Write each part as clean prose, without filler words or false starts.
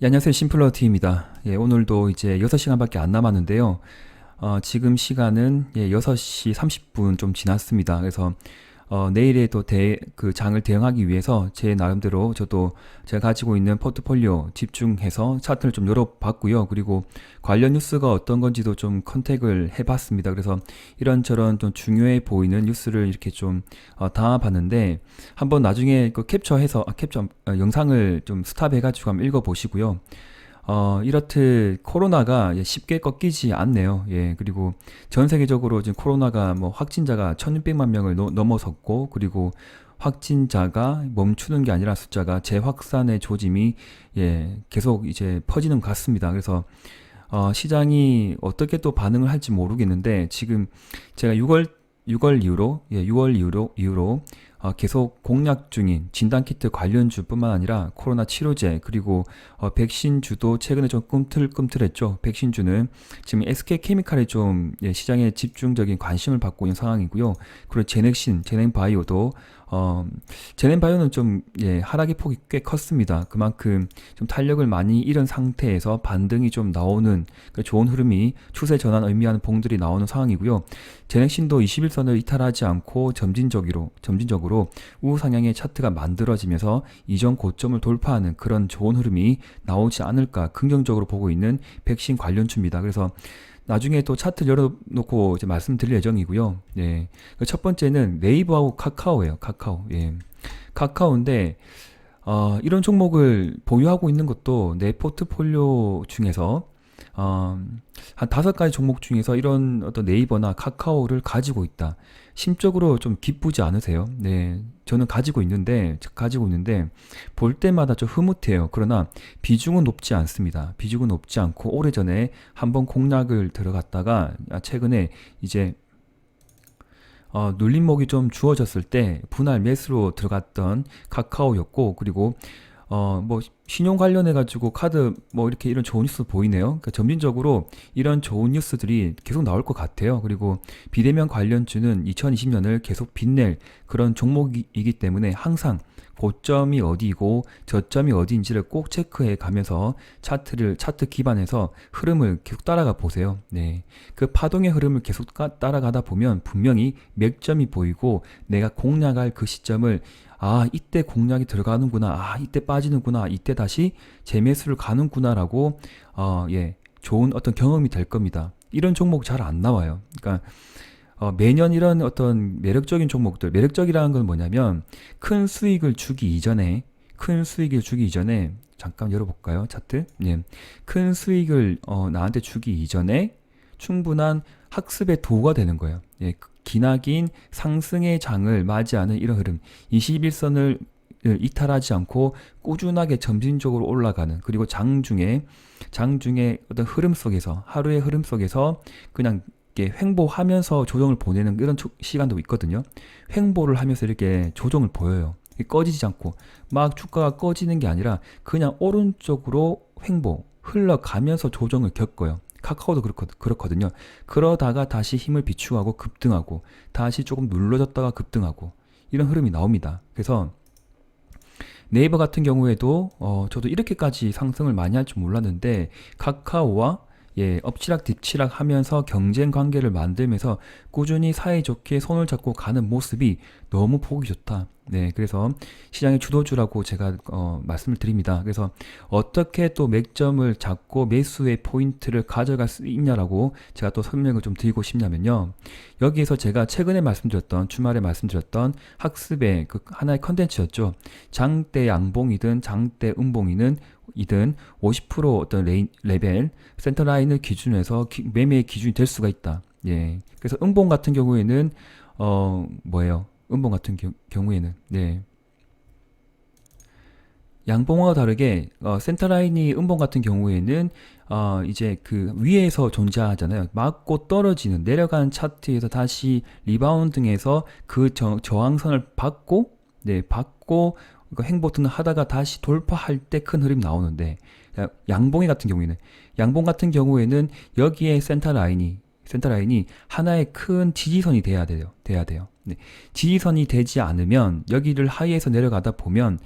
예, 안녕하세요. 심플러티입니다. 예, 오늘도 이제 6시간밖에 안 남았는데요. 지금 시간은 6시 30분 좀 지났습니다. 그래서 내일에 또 그 장을 대응하기 위해서 제 나름대로 저도 제가 가지고 있는 포트폴리오 집중해서 차트를 좀 열어봤고요. 그리고 관련 뉴스가 어떤 건지도 좀 컨택을 해봤습니다. 그래서 이런저런 좀 중요해 보이는 뉴스를 이렇게 좀 담아봤는데 한번 나중에 그 캡처해서 영상을 좀 스탑해가지고 한번 읽어보시고요. 이렇듯 코로나가 쉽게 꺾이지 않네요. 예, 그리고 전 세계적으로 지금 코로나가 뭐 확진자가 1600만 명을 넘어섰고, 그리고 확진자가 멈추는 게 아니라 숫자가 재확산의 조짐이 계속 이제 퍼지는 것 같습니다. 그래서 시장이 어떻게 또 반응을 할지 모르겠는데, 지금 제가 6월 이후로 계속 공략 중인 진단키트 관련주뿐만 아니라 코로나 치료제, 그리고 백신주도 최근에 좀 꿈틀꿈틀했죠. 백신주는 지금 SK케미칼이 좀 시장에 집중적인 관심을 받고 있는 상황이고요. 그리고 제넨바이오도 제넨바이오는 좀 하락의 폭이 꽤 컸습니다. 그만큼 좀 탄력을 많이 잃은 상태에서 반등이 좀 나오는 그 좋은 흐름이 추세 전환 의미하는 봉들이 나오는 상황이고요. 제넥신도 21선을 이탈하지 않고 점진적으로 우상향의 차트가 만들어지면서 이전 고점을 돌파하는 그런 좋은 흐름이 나오지 않을까 긍정적으로 보고 있는 백신 관련주입니다. 그래서 나중에 또 차트 열어놓고 이제 말씀드릴 예정이고요. 예. 첫 번째는 네이버하고 카카오예요. 카카오. 예. 카카오인데 이런 종목을 보유하고 있는 것도 내 포트폴리오 중에서 한 5가지 종목 중에서 이런 어떤 네이버나 카카오를 가지고 있다. 심적으로 좀 기쁘지 않으세요? 네. 저는 가지고 있는데 볼 때마다 좀 흐뭇해요. 그러나 비중은 높지 않습니다. 비중은 높지 않고 오래전에 한번 공략을 들어갔다가 최근에 이제 눌림목이 좀 주어졌을 때 분할 매수로 들어갔던 카카오였고, 그리고 뭐 신용 관련해 가지고 카드 뭐 이렇게 이런 좋은 뉴스 보이네요. 그러니까 점진적으로 이런 좋은 뉴스들이 계속 나올 것 같아요. 그리고 비대면 관련주는 2020년을 계속 빛낼 그런 종목이기 때문에 항상 고점이 어디고 저점이 어디인지를 꼭 체크해 가면서 차트 기반에서 흐름을 계속 따라가 보세요. 네. 그 파동의 흐름을 계속 따라가다 보면 분명히 맥점이 보이고 내가 공략할 그 시점을 이때 공략이 들어가는구나. 이때 빠지는구나. 이때 다시 재매수를 가는구나라고, 좋은 어떤 경험이 될 겁니다. 이런 종목 잘 안 나와요. 그러니까, 매년 이런 어떤 매력적인 종목들, 매력적이라는 건 뭐냐면, 큰 수익을 주기 이전에, 잠깐 열어볼까요? 차트? 예. 큰 수익을, 나한테 주기 이전에 충분한 학습의 도구가 되는 거예요. 예. 기나긴 상승의 장을 맞이하는 이런 흐름, 21선을 이탈하지 않고 꾸준하게 점진적으로 올라가는, 그리고 장중에 어떤 흐름 속에서, 하루의 흐름 속에서 그냥 이렇게 횡보하면서 조정을 보내는 이런 시간도 있거든요. 횡보를 하면서 이렇게 조정을 보여요. 꺼지지 않고 막 주가가 꺼지는 게 아니라 그냥 오른쪽으로 횡보 흘러가면서 조정을 겪어요. 카카오도 그렇거든요. 그러다가 다시 힘을 비축하고 급등하고 다시 조금 눌러졌다가 급등하고 이런 흐름이 나옵니다. 그래서 네이버 같은 경우에도 저도 이렇게까지 상승을 많이 할 줄 몰랐는데 카카오와 엎치락 뒤치락 하면서 경쟁 관계를 만들면서 꾸준히 사이좋게 손을 잡고 가는 모습이 너무 보기 좋다. 네, 그래서 시장의 주도주라고 제가 말씀을 드립니다. 그래서 어떻게 또 맥점을 잡고 매수의 포인트를 가져갈 수 있냐라고 제가 또 설명을 좀 드리고 싶냐면요. 여기에서 제가 최근에 주말에 말씀드렸던 학습의 그 하나의 컨텐츠였죠. 장대 양봉이든 장대 음봉이든 50% 어떤 레벨 센터라인을 기준으로 해서 매매의 기준이 될 수가 있다. 예. 그래서 음봉 같은 경우에는 뭐예요? 음봉 같은 경우에는 양봉과 다르게 센터라인이 음봉 같은 경우에는 이제 그 위에서 존재하잖아요. 맞고 떨어지는 내려간 차트에서 다시 리바운딩해서 그 저항선을 받고 행보트는 하다가 다시 돌파할 때 큰 흐름이 나오는데, 양봉 같은 경우에는 여기에 센터라인이 하나의 큰 지지선이 돼야 돼요. 네. 지지선이 되지 않으면 여기를 하이에서 내려가다 보면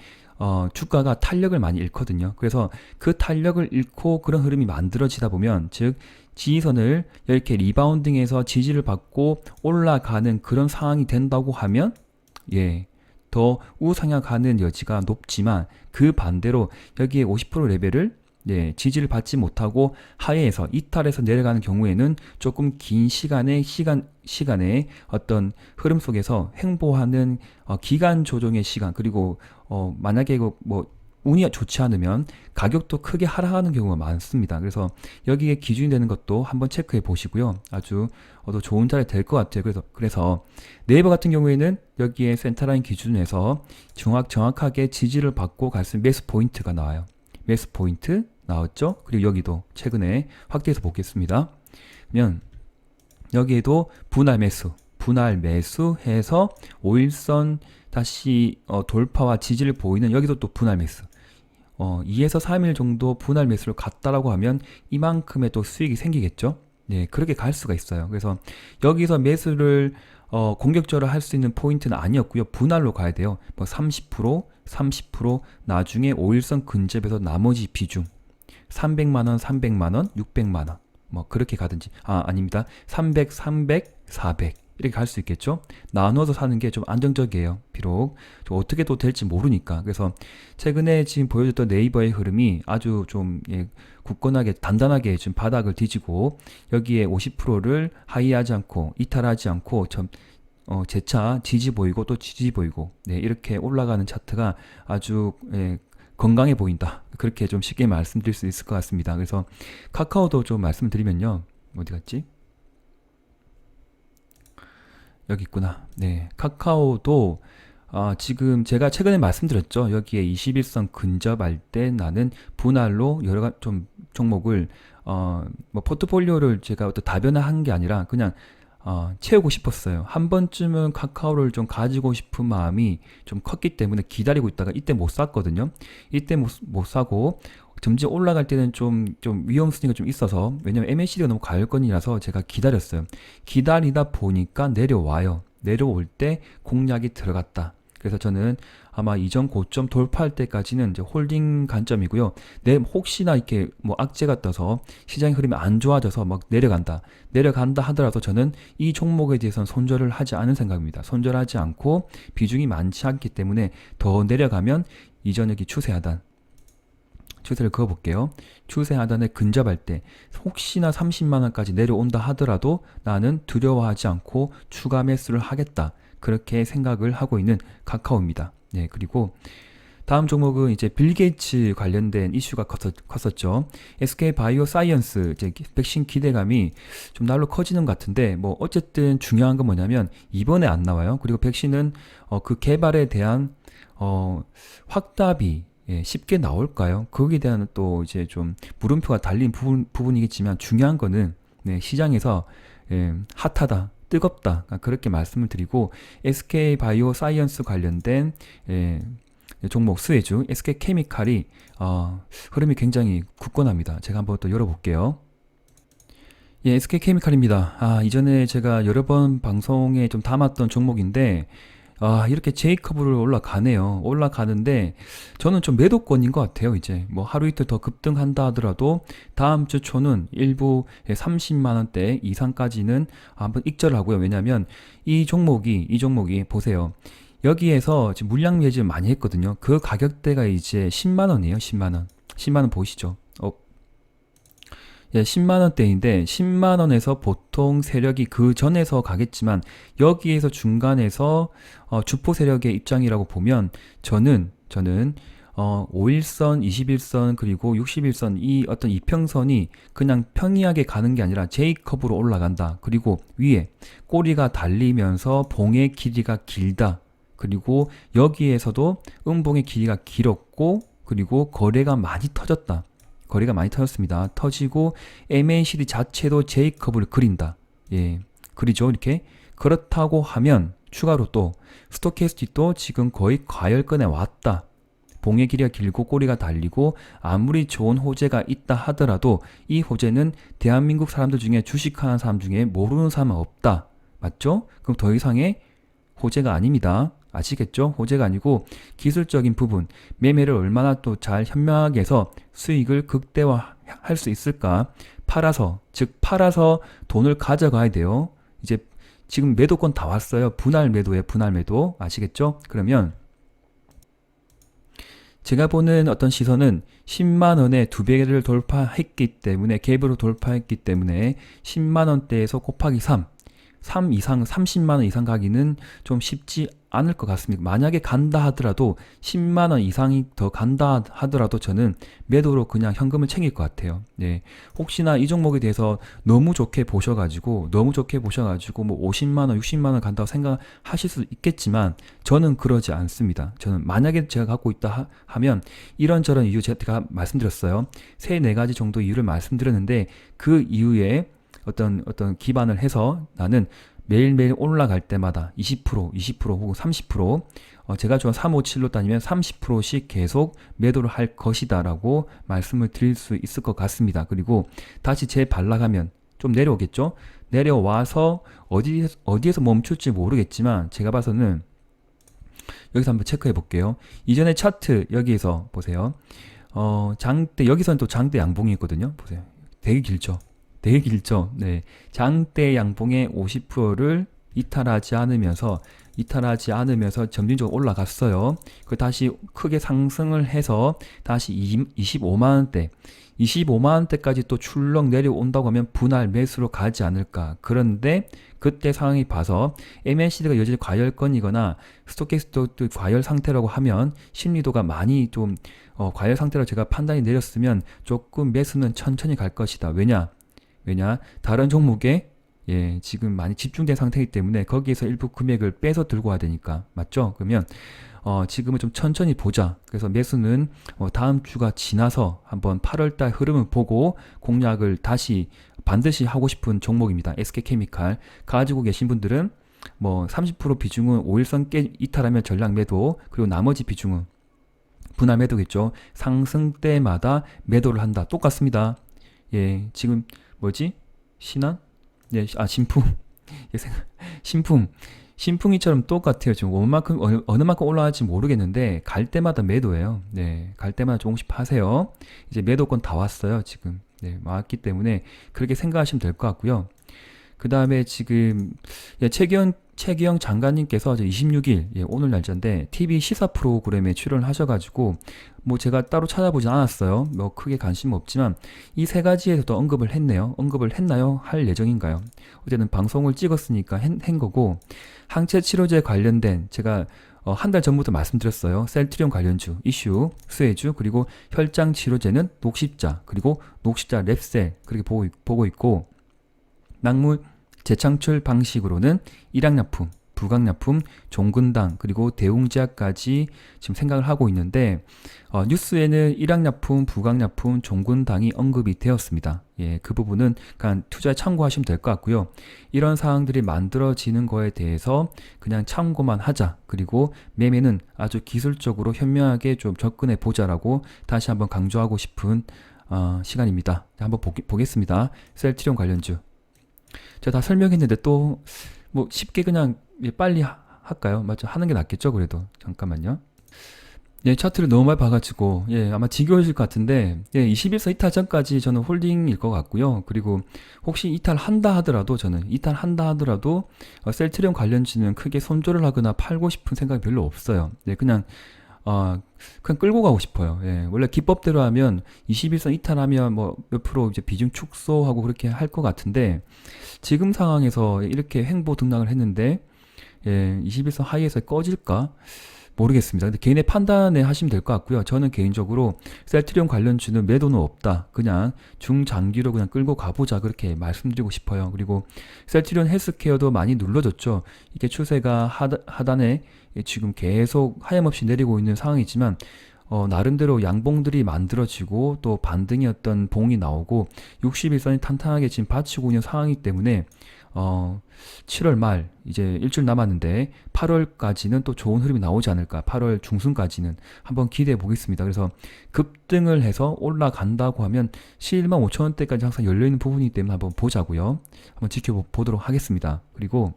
주가가 탄력을 많이 잃거든요. 그래서 그 탄력을 잃고 그런 흐름이 만들어지다 보면, 즉 지지선을 이렇게 리바운딩해서 지지를 받고 올라가는 그런 상황이 된다고 하면, 예, 더 우상향가는 여지가 높지만, 그 반대로 여기에 50% 레벨을 지지를 받지 못하고 하회에서 이탈해서 내려가는 경우에는 조금 긴 시간의 어떤 흐름 속에서 횡보하는 기간 조정의 시간, 그리고 만약에 뭐 운이 좋지 않으면 가격도 크게 하락하는 경우가 많습니다. 그래서 여기에 기준이 되는 것도 한번 체크해 보시고요. 아주 더 좋은 자리 될 것 같아요. 그래서 네이버 같은 경우에는 여기에 센터라인 기준에서 정확하게 지지를 받고 갈 수 있는 매수 포인트가 나와요. 매수 포인트 나왔죠? 그리고 여기도 최근에 확대해서 보겠습니다. 그러면 여기에도 분할 매수해서 5일선 다시 돌파와 지지를 보이는, 여기도 또 분할 매수. 2에서 3일 정도 분할 매수를 갔다라고 하면 이만큼의 또 수익이 생기겠죠? 네, 그렇게 갈 수가 있어요. 그래서 여기서 매수를 공격적으로 할 수 있는 포인트는 아니었고요. 분할로 가야 돼요. 뭐 30%, 나중에 5일선 근접에서 나머지 비중 300만원, 300만원, 600만원 뭐 그렇게 가든지, 아닙니다. 300, 400 이렇게 갈 수 있겠죠. 나눠서 사는 게 좀 안정적이에요. 비록 좀 어떻게 또 될지 모르니까. 그래서 최근에 지금 보여줬던 네이버의 흐름이 아주 좀 굳건하게 단단하게 지금 바닥을 뒤지고, 여기에 50%를 하이하지 않고 이탈하지 않고 재차 지지 보이고 또 지지 보이고, 이렇게 올라가는 차트가 아주 건강해 보인다. 그렇게 좀 쉽게 말씀드릴 수 있을 것 같습니다. 그래서 카카오도 좀 말씀드리면요. 어디 갔지? 여기 있구나. 네, 카카오도 지금 제가 최근에 말씀드렸죠. 여기에 21선 근접할 때 나는 분할로 여러 좀 종목을 뭐 포트폴리오를 제가 어떤 다변화한 게 아니라 그냥 채우고 싶었어요. 한 번쯤은 카카오를 좀 가지고 싶은 마음이 좀 컸기 때문에 기다리고 있다가 이때 못 샀거든요. 이때 못 사고 점점 올라갈 때는 좀 위험수위가 좀 있어서, 왜냐면 MACD가 너무 가열권이라서 제가 기다렸어요. 기다리다 보니까 내려와요. 내려올 때 공략이 들어갔다. 그래서 저는 아마 이전 고점 돌파할 때까지는 이제 홀딩 관점이고요. 혹시나 이렇게 뭐 악재가 떠서 시장의 흐름이 안 좋아져서 막 내려간다 하더라도 저는 이 종목에 대해서는 손절을 하지 않은 생각입니다. 손절하지 않고 비중이 많지 않기 때문에 더 내려가면 이전 여기 추세를 그어볼게요. 추세 하단에 근접할 때 혹시나 30만원까지 내려온다 하더라도 나는 두려워하지 않고 추가 매수를 하겠다. 그렇게 생각을 하고 있는 카카오입니다. 네, 그리고 다음 종목은 이제 빌 게이츠 관련된 이슈가 컸었죠. SK 바이오사이언스, 이제 백신 기대감이 좀 날로 커지는 것 같은데, 뭐 어쨌든 중요한 건 뭐냐면 이번에 안 나와요. 그리고 백신은 그 개발에 대한 확답이 쉽게 나올까요? 거기에 대한 또 이제 좀 물음표가 달린 부분이겠지만, 중요한 거는 시장에서 핫하다, 뜨겁다, 그렇게 말씀을 드리고, SK 바이오사이언스 관련된 종목 수혜주 SK 케미칼이 흐름이 굉장히 굳건합니다. 제가 한번 또 열어볼게요. SK 케미칼입니다. 이전에 제가 여러 번 방송에 좀 담았던 종목인데, 이렇게 J커브를 올라가는데 저는 좀 매도권인 것 같아요. 이제 뭐 하루 이틀 더 급등한다 하더라도 다음 주 초는 일부 30만원대 이상까지는 한번 익절을 하고요. 왜냐면 이 종목이 보세요. 여기에서 지금 물량 매집을 많이 했거든요. 그 가격대가 이제 10만원이에요. 10만원 보이시죠? 10만원대인데 10만원에서 보통 세력이 그 전에서 가겠지만, 여기에서 중간에서 주포 세력의 입장이라고 보면 저는 5일선, 21선, 그리고 61선, 이 어떤 이평선이 그냥 평이하게 가는 게 아니라 J컵으로 올라간다. 그리고 위에 꼬리가 달리면서 봉의 길이가 길다. 그리고 여기에서도 음봉의 길이가 길었고, 그리고 거래가 많이 터졌습니다. 터지고 MACD 자체도 J컵을 그린다. 그리죠. 이렇게. 그렇다고 하면 추가로 또 스토캐스틱도 지금 거의 과열권에 왔다. 봉의 길이가 길고 꼬리가 달리고 아무리 좋은 호재가 있다 하더라도 이 호재는 대한민국 사람들 중에 주식하는 사람 중에 모르는 사람은 없다. 맞죠? 그럼 더 이상의 호재가 아닙니다. 아시겠죠? 호재가 아니고 기술적인 부분, 매매를 얼마나 또 잘 현명하게 해서 수익을 극대화할 수 있을까? 즉 팔아서 돈을 가져가야 돼요. 이제 지금 매도권 다 왔어요. 분할 매도에 분할 매도. 아시겠죠? 그러면 제가 보는 어떤 시선은 10만 원에 두 배를 돌파했기 때문에, 갭으로 돌파했기 때문에 10만 원대에서 곱하기 3 이상, 30만 원 이상 가기는 좀 쉽지 않을 것 같습니다. 만약에 간다 하더라도 10만 원 이상이 더 간다 하더라도 저는 매도로 그냥 현금을 챙길 것 같아요. 네. 혹시나 이 종목에 대해서 너무 좋게 보셔가지고 뭐 50만 원, 60만 원 간다고 생각하실 수 있겠지만 저는 그러지 않습니다. 저는 만약에 제가 갖고 있다 하면 이런저런 이유 제가 말씀드렸어요. 세 네 가지 정도 이유를 말씀드렸는데 그 이유에 어떤 기반을 해서 나는 매일매일 올라갈 때마다 20% 혹은 30% 제가 좋아하는 357로 따지면 30%씩 계속 매도를 할 것이다 라고 말씀을 드릴 수 있을 것 같습니다. 그리고 다시 재반락하면 좀 내려오겠죠? 내려와서 어디에서 멈출지 모르겠지만 제가 봐서는 여기서 한번 체크해 볼게요. 이전에 차트 여기에서 보세요. 장대, 여기서는 또 장대 양봉이 있거든요. 보세요. 되게 길죠? 네. 장대 양봉의 50%를 이탈하지 않으면서 점진적으로 올라갔어요. 그 다시 크게 상승을 해서 다시 25만 원대까지 또 출렁 내려온다고 하면 분할 매수로 가지 않을까. 그런데 그때 상황이 봐서 MACD가 여전히 과열권이거나 스토캐스틱도 과열 상태라고 하면 심리도가 많이 좀 과열 상태로 제가 판단이 내렸으면 조금 매수는 천천히 갈 것이다. 왜냐? 다른 종목에 지금 많이 집중된 상태이기 때문에 거기에서 일부 금액을 빼서 들고 와야 되니까. 맞죠? 그러면 지금은 좀 천천히 보자. 그래서 매수는 다음 주가 지나서 한번 8월달 흐름을 보고 공략을 다시 반드시 하고 싶은 종목입니다. SK케미칼 가지고 계신 분들은 뭐 30% 비중은 5일선 이탈하면 전량 매도, 그리고 나머지 비중은 분할 매도겠죠. 상승 때마다 매도를 한다. 똑같습니다. 지금 뭐지? 신한? 진품. 신풍이처럼 똑같아요. 지금 어느 만큼 올라갈지 모르겠는데 갈 때마다 매도예요. 네, 갈 때마다 조금씩 파세요. 이제 매도권 다 왔어요. 지금 왔기 때문에 그렇게 생각하시면 될 것 같고요. 그 다음에 지금 최기영 장관님께서 26일 오늘 날짜인데 TV 시사 프로그램에 출연을 하셔가지고 뭐 제가 따로 찾아보진 않았어요. 뭐 크게 관심 없지만 이 세 가지에서도 언급을 했나요? 할 예정인가요? 어쨌든 방송을 찍었으니까 한 거고, 항체 치료제 관련된 제가 한 달 전부터 말씀드렸어요. 셀트리온 관련주 이슈, 수혜주, 그리고 혈장 치료제는 녹십자, 그리고 녹십자 랩셀 그렇게 보고 있고, 낙물 재창출 방식으로는 일양약품, 부강약품, 종근당, 그리고 대웅제약까지 지금 생각을 하고 있는데 뉴스에는 일양약품, 부강약품, 종근당이 언급이 되었습니다. 그 부분은 그냥 투자에 참고하시면 될 것 같고요. 이런 사항들이 만들어지는 거에 대해서 그냥 참고만 하자. 그리고 매매는 아주 기술적으로 현명하게 좀 접근해 보자라고 다시 한번 강조하고 싶은 시간입니다. 한번 보겠습니다. 셀트리온 관련주. 제가 다 설명했는데 또 뭐 쉽게 그냥 빨리 할까요? 맞죠? 하는 게 낫겠죠? 그래도 잠깐만요. 차트를 너무 많이 봐가지고 아마 지겨우실 것 같은데 21선 이탈 전까지 저는 홀딩일 것 같고요. 그리고 혹시 이탈한다 하더라도 셀트리온 관련주는 크게 손절을 하거나 팔고 싶은 생각이 별로 없어요. 그냥 끌고 가고 싶어요. 원래 기법대로 하면 21선 이탈하면 뭐 몇 프로 이제 비중 축소하고 그렇게 할 것 같은데, 지금 상황에서 이렇게 횡보 등락을 했는데 21선 하이에서 꺼질까? 모르겠습니다. 근데 개인의 판단에 하시면 될 것 같고요. 저는 개인적으로 셀트리온 관련주는 매도는 없다. 그냥 중장기로 그냥 끌고 가보자. 그렇게 말씀드리고 싶어요. 그리고 셀트리온 헬스케어도 많이 눌러졌죠. 이게 추세가 하단에 지금 계속 하염없이 내리고 있는 상황이지만 나름대로 양봉들이 만들어지고 또 반등의 어떤 봉이 나오고 61선이 탄탄하게 지금 받치고 있는 상황이기 때문에 7월 말 이제 일주일 남았는데 8월까지는 또 좋은 흐름이 나오지 않을까. 8월 중순까지는 한번 기대해 보겠습니다. 그래서 급등을 해서 올라간다고 하면 11만 5천 원대까지 항상 열려있는 부분이기 때문에 한번 보자고요. 한번 지켜보도록 하겠습니다. 그리고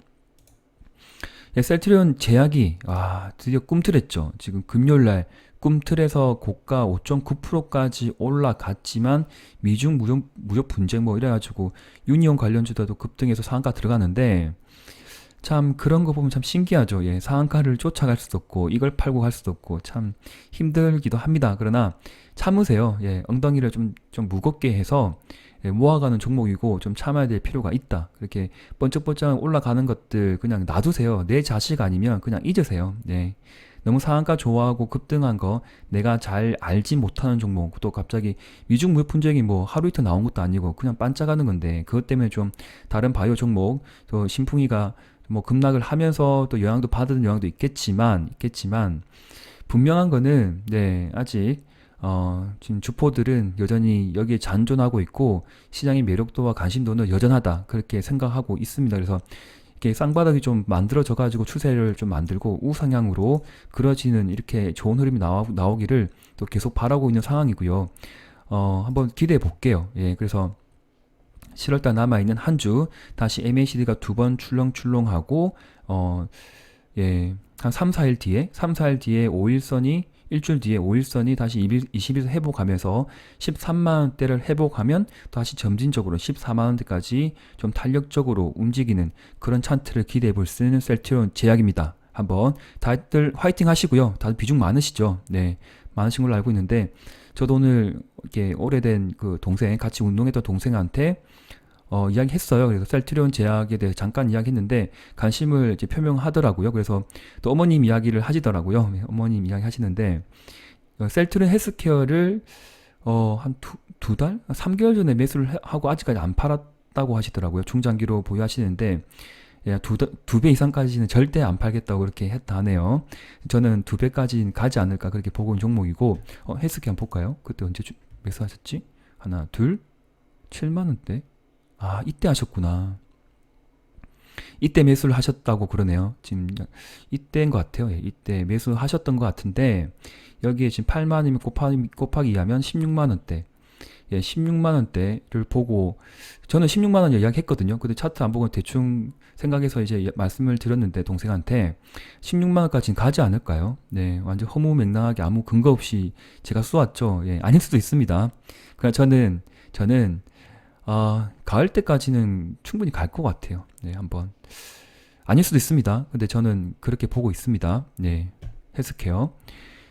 예, 셀트리온 제약이 드디어 꿈틀했죠. 지금 금요일날 꿈틀에서 고가 5.9%까지 올라갔지만 미중 무역 분쟁 뭐 이래가지고 유니온 관련주들도 급등해서 상한가 들어가는데 참 그런 거 보면 참 신기하죠. 예, 상한가를 쫓아갈 수도 없고 이걸 팔고 갈 수도 없고 참 힘들기도 합니다. 그러나 참으세요. 예, 엉덩이를 좀 무겁게 해서 예, 모아가는 종목이고 좀 참아야 될 필요가 있다. 그렇게 번쩍번쩍 올라가는 것들 그냥 놔두세요. 내 자식 아니면 그냥 잊으세요. 네. 너무 상한가 좋아하고 급등한 거 내가 잘 알지 못하는 종목 또 갑자기 미중 무역 분쟁이 뭐 하루 이틀 나온 것도 아니고 그냥 반짝하는 건데 그것 때문에 좀 다른 바이오 종목 또 신풍이가 뭐 급락을 하면서 또 영향도 받은 영향도 있겠지만 분명한 거는 네 아직 지금 주포들은 여전히 여기에 잔존하고 있고 시장의 매력도와 관심도는 여전하다 그렇게 생각하고 있습니다. 그래서 이렇게 쌍바닥이 좀 만들어져 가지고 추세를 좀 만들고 우상향으로 그려지는 이렇게 좋은 흐름이 나오기를 또 계속 바라고 있는 상황이고요. 한번 기대해 볼게요. 예, 그래서 7월달 남아있는 한 주 다시 MACD가 두 번 출렁출렁하고 예, 한 3, 4일 뒤에 5일선이 일주일 뒤에 5일선이 다시 20일선 회복하면서 13만원대를 회복하면 다시 점진적으로 14만원대까지 좀 탄력적으로 움직이는 그런 차트를 기대해 볼 수 있는 셀트리온 제약입니다. 한번 다들 화이팅 하시고요. 다들 비중 많으시죠? 네, 많으신 걸로 알고 있는데 저도 오늘 이렇게 오래된 그 동생 같이 운동했던 동생한테 이야기했어요. 그래서 셀트리온 제약에 대해 잠깐 이야기했는데 관심을 이제 표명하더라고요. 그래서 또 어머님 이야기를 하시더라고요. 어머님 이야기 하시는데 셀트리온 헬스케어를 한 두 달? 3개월 전에 매수를 하고 아직까지 안 팔았다고 하시더라고요. 중장기로 보유하시는데 예, 두 배 이상까지는 절대 안 팔겠다고 그렇게 했다 하네요. 저는 2배까지는 가지 않을까 그렇게 보고 있는 종목이고 헬스케어 한번 볼까요? 그때 언제 매수하셨지? 하나, 둘, 7만원대? 이때 하셨구나. 이때 매수를 하셨다고 그러네요. 지금 이때인 것 같아요. 예, 이때 매수하셨던 것 같은데 여기에 지금 8만이면 곱하기 2하면 16만원대. 예, 16만원대를 보고 저는 16만원 이야기했거든요. 근데 차트 안 보고 대충 생각해서 이제 말씀을 드렸는데 동생한테 16만원까지는 가지 않을까요? 네, 완전 허무맹랑하게 아무 근거 없이 제가 쏘았죠. 예, 아닐 수도 있습니다. 그러니까 저는 가을 때까지는 충분히 갈 것 같아요. 네, 한번. 아닐 수도 있습니다. 근데 저는 그렇게 보고 있습니다. 네, 헬스케어.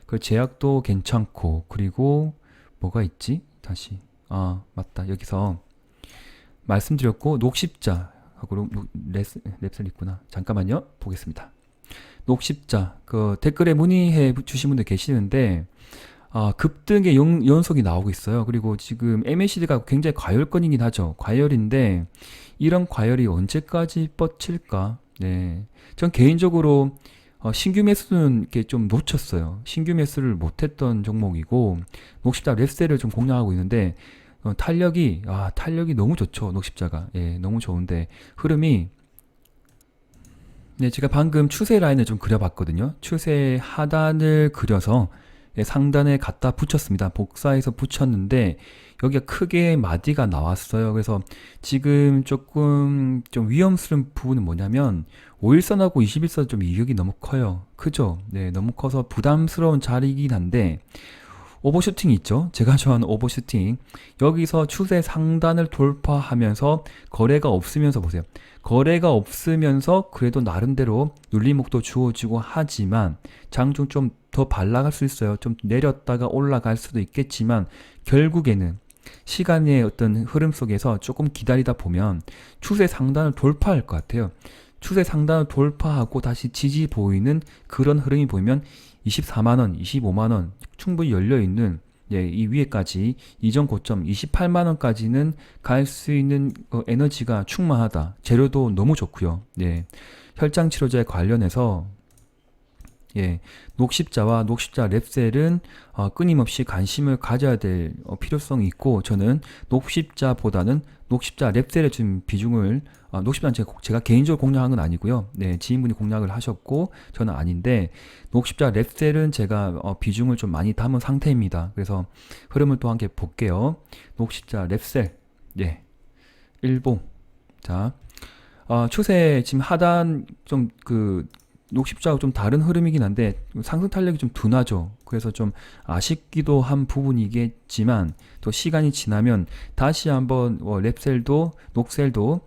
그 제약도 괜찮고, 그리고 뭐가 있지? 다시. 맞다. 여기서 말씀드렸고, 녹십자하고 랩셀 있구나. 잠깐만요. 보겠습니다. 녹십자. 그 댓글에 문의해 주신 분들 계시는데, 급등의 연속이 나오고 있어요. 그리고 지금 MACD가 굉장히 과열권이긴 하죠. 과열인데 이런 과열이 언제까지 뻗칠까? 네, 전 개인적으로 신규 매수는 이렇게 좀 놓쳤어요. 신규 매수를 못했던 종목이고 녹십자 랩셀을 좀 공략하고 있는데 탄력이 너무 좋죠. 녹십자가 예, 너무 좋은데 흐름이 네, 제가 방금 추세 라인을 좀 그려봤거든요. 추세 하단을 그려서 예, 상단에 갖다 붙였습니다. 복사해서 붙였는데 여기가 크게 마디가 나왔어요. 그래서 지금 조금 좀 위험스러운 부분은 뭐냐면 5일선하고 21선 좀 이격이 너무 커요. 크죠? 네, 너무 커서 부담스러운 자리이긴 한데 오버슈팅 있죠? 제가 좋아하는 오버슈팅. 여기서 추세 상단을 돌파하면서 거래가 없으면서 보세요. 거래가 없으면서 그래도 나름대로 눌림목도 주어지고 하지만 장중 좀 더 발락할 수 있어요. 좀 내렸다가 올라갈 수도 있겠지만 결국에는 시간의 어떤 흐름 속에서 조금 기다리다 보면 추세 상단을 돌파할 것 같아요. 추세 상단을 돌파하고 다시 지지 보이는 그런 흐름이 보이면 24만원, 25만원 충분히 열려있는 예, 이 위에까지 이전 고점 28만원까지는 갈 수 있는 에너지가 충만하다. 재료도 너무 좋고요. 예, 혈장 치료제 관련해서 예, 녹십자와 녹십자 랩셀은 끊임없이 관심을 가져야 될 필요성이 있고 저는 녹십자보다는 녹십자 랩셀에 좀 비중을 녹십자는 제가 개인적으로 공략한 건 아니고요. 네, 지인분이 공략을 하셨고 저는 아닌데 녹십자 랩셀은 제가 비중을 좀 많이 담은 상태입니다. 그래서 흐름을 또 함께 볼게요. 녹십자 랩셀 예, 일봉 자 추세 지금 하단 좀 녹십자하고 좀 다른 흐름이긴 한데 상승 탄력이 좀 둔하죠. 그래서 좀 아쉽기도 한 부분이겠지만 또 시간이 지나면 다시 한번 랩셀도 녹셀도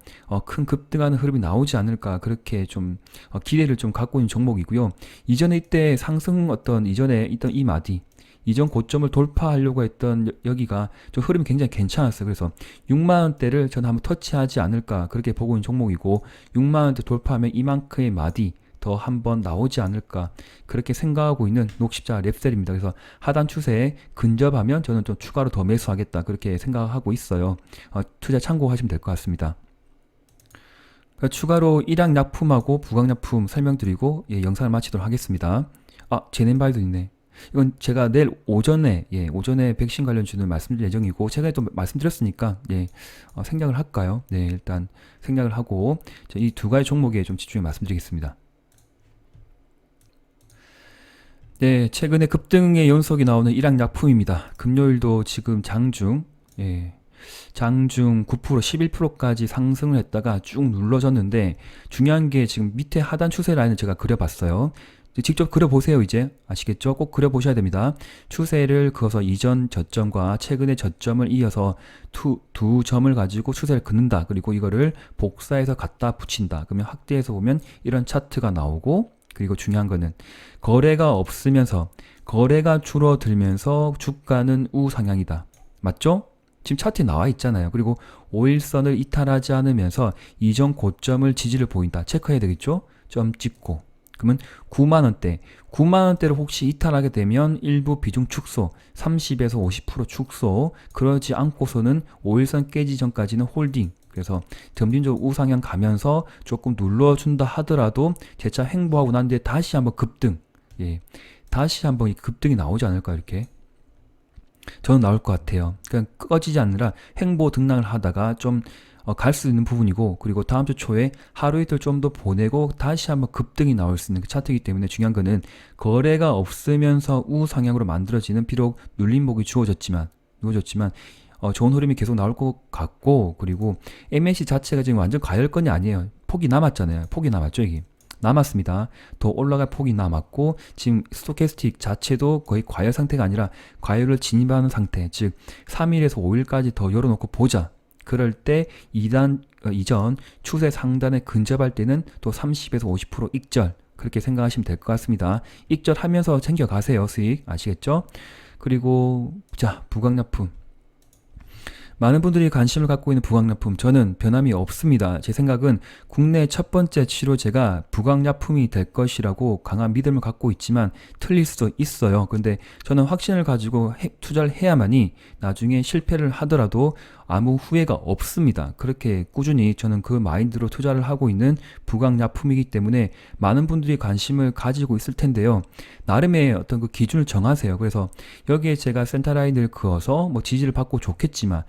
큰 급등하는 흐름이 나오지 않을까 그렇게 좀 기대를 좀 갖고 있는 종목이고요. 이전에 이때 상승 이전에 있던 이 마디 이전 고점을 돌파하려고 했던 여기가 좀 흐름이 굉장히 괜찮았어요. 그래서 6만원대를 저는 한번 터치하지 않을까 그렇게 보고 있는 종목이고 6만원대 돌파하면 이만큼의 마디 더 한번 나오지 않을까 그렇게 생각하고 있는 녹십자 랩셀입니다. 그래서 하단 추세에 근접하면 저는 좀 추가로 더 매수하겠다 그렇게 생각하고 있어요. 투자 참고하시면 될 것 같습니다. 추가로 일양약품하고 부강약품 설명드리고 영상을 마치도록 하겠습니다. 제넨바이도 있네. 이건 제가 내일 오전에 오전에 백신 관련주는 말씀드릴 예정이고 제가 또 말씀드렸으니까 생략을 할까요? 네, 일단 생략을 하고 이 두 가지 종목에 좀 집중해 말씀드리겠습니다. 네, 최근에 급등의 연속이 나오는 일양약품입니다. 금요일도 지금 장중 9% 11%까지 상승을 했다가 쭉 눌러졌는데 중요한 게 지금 밑에 하단 추세 라인을 제가 그려봤어요. 직접 그려보세요. 이제 아시겠죠? 꼭 그려보셔야 됩니다. 추세를 그어서 이전 저점과 최근의 저점을 이어서 두 점을 가지고 추세를 긋는다. 그리고 이거를 복사해서 갖다 붙인다. 그러면 확대해서 보면 이런 차트가 나오고 그리고 중요한 거는 거래가 없으면서 거래가 줄어들면서 주가는 우상향이다. 맞죠? 지금 차트에 나와 있잖아요. 그리고 5일선을 이탈하지 않으면서 이전 고점을 지지를 보인다. 체크해야 되겠죠? 점 찍고 그러면 9만원대를 혹시 이탈하게 되면 일부 비중 축소 30에서 50% 축소 그러지 않고서는 5일선 깨지 전까지는 홀딩 그래서 점진적으로 우상향 가면서 조금 눌러준다 하더라도 재차 횡보하고 난 뒤에 다시 한번 급등 다시 한번 급등이 나오지 않을까 이렇게 저는 나올 것 같아요. 그냥 꺼지지 않느라 횡보 등락을 하다가 좀 갈 수 있는 부분이고 그리고 다음 주 초에 하루 이틀 좀 더 보내고 다시 한번 급등이 나올 수 있는 그 차트이기 때문에 중요한 거는 거래가 없으면서 우상향으로 만들어지는 비록 눌림목이 주어졌지만 좋은 흐름이 계속 나올 것 같고 그리고 MAC 자체가 지금 완전 과열권이 아니에요. 폭이 남았잖아요. 폭이 남았죠 이게. 남았습니다. 더 올라갈 폭이 남았고 지금 스토캐스틱 자체도 거의 과열 상태가 아니라 과열을 진입하는 상태 즉 3일에서 5일까지 더 열어놓고 보자. 그럴 때 이전 추세 상단에 근접할 때는 또 30에서 50% 익절 그렇게 생각하시면 될 것 같습니다. 익절하면서 챙겨가세요. 수익 아시겠죠? 그리고 자 부강약품 많은 분들이 관심을 갖고 있는 부강약품 저는 변함이 없습니다. 제 생각은 국내 첫 번째 치료제가 부강약품이 될 것이라고 강한 믿음을 갖고 있지만 틀릴 수도 있어요. 근데 저는 확신을 가지고 투자를 해야만이 나중에 실패를 하더라도 아무 후회가 없습니다. 그렇게 꾸준히 저는 그 마인드로 투자를 하고 있는 부강약품이기 때문에 많은 분들이 관심을 가지고 있을 텐데요. 나름의 어떤 그 기준을 정하세요. 그래서 여기에 제가 센터라인을 그어서 지지를 받고 좋겠지만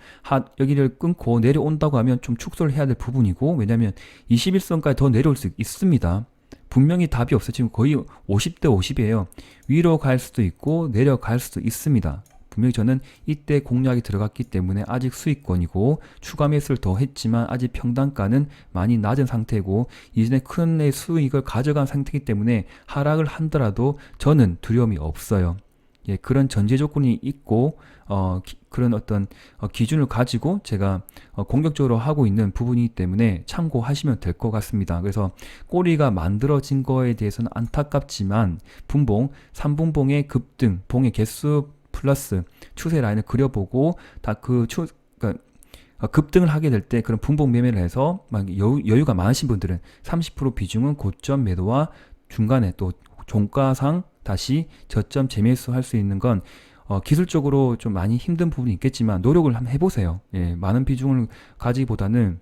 여기를 끊고 내려온다고 하면 좀 축소를 해야 될 부분이고 왜냐하면 21선까지 더 내려올 수 있습니다. 분명히 답이 없어요. 지금 거의 50대 50이에요. 위로 갈 수도 있고 내려갈 수도 있습니다. 분명히 저는 이때 공략이 들어갔기 때문에 아직 수익권이고 추가 매수를 더 했지만 아직 평단가는 많이 낮은 상태고 이전에 큰 수익을 가져간 상태이기 때문에 하락을 하더라도 저는 두려움이 없어요. 그런 전제 조건이 있고 그런 어떤 기준을 가지고 제가 공격적으로 하고 있는 부분이기 때문에 참고하시면 될 것 같습니다. 그래서 꼬리가 만들어진 거에 대해서는 안타깝지만 분봉, 3분봉의 급등, 봉의 개수 플러스 추세 라인을 그려보고 그러니까 급등을 하게 될 때 그런 분봉 매매를 해서 막 여유가 많으신 분들은 30% 비중은 고점 매도와 중간에 또 종가상 다시 저점 재매수 할 수 있는 건 기술적으로 좀 많이 힘든 부분이 있겠지만 노력을 한번 해보세요. 많은 비중을 가지기보다는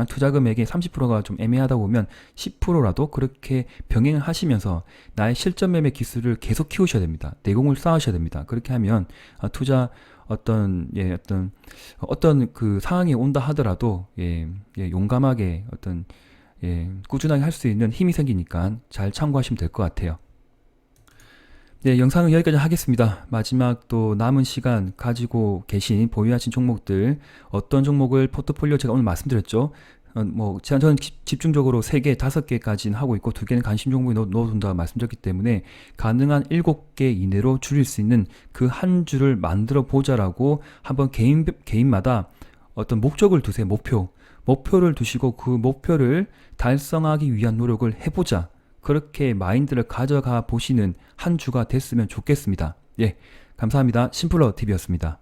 투자 금액의 30%가 좀 애매하다 보면 10%라도 그렇게 병행을 하시면서 나의 실전 매매 기술을 계속 키우셔야 됩니다. 내공을 쌓으셔야 됩니다. 그렇게 하면 투자 어떤 그 상황이 온다 하더라도 용감하게 꾸준하게 할 수 있는 힘이 생기니까 잘 참고하시면 될 것 같아요. 네, 영상은 여기까지 하겠습니다. 마지막 또 남은 시간 가지고 계신 보유하신 종목들 어떤 종목을 포트폴리오 제가 오늘 말씀드렸죠. 저는 집중적으로 3개, 5개까지는 하고 있고 2개는 관심 종목에 넣어둔다 말씀드렸기 때문에 가능한 7개 이내로 줄일 수 있는 그 한 줄을 만들어 보자라고 한번 개인마다 어떤 목적을 두세요. 목표를 두시고 그 목표를 달성하기 위한 노력을 해보자. 그렇게 마인드를 가져가 보시는 한 주가 됐으면 좋겠습니다. 예, 감사합니다. 심플러 TV였습니다.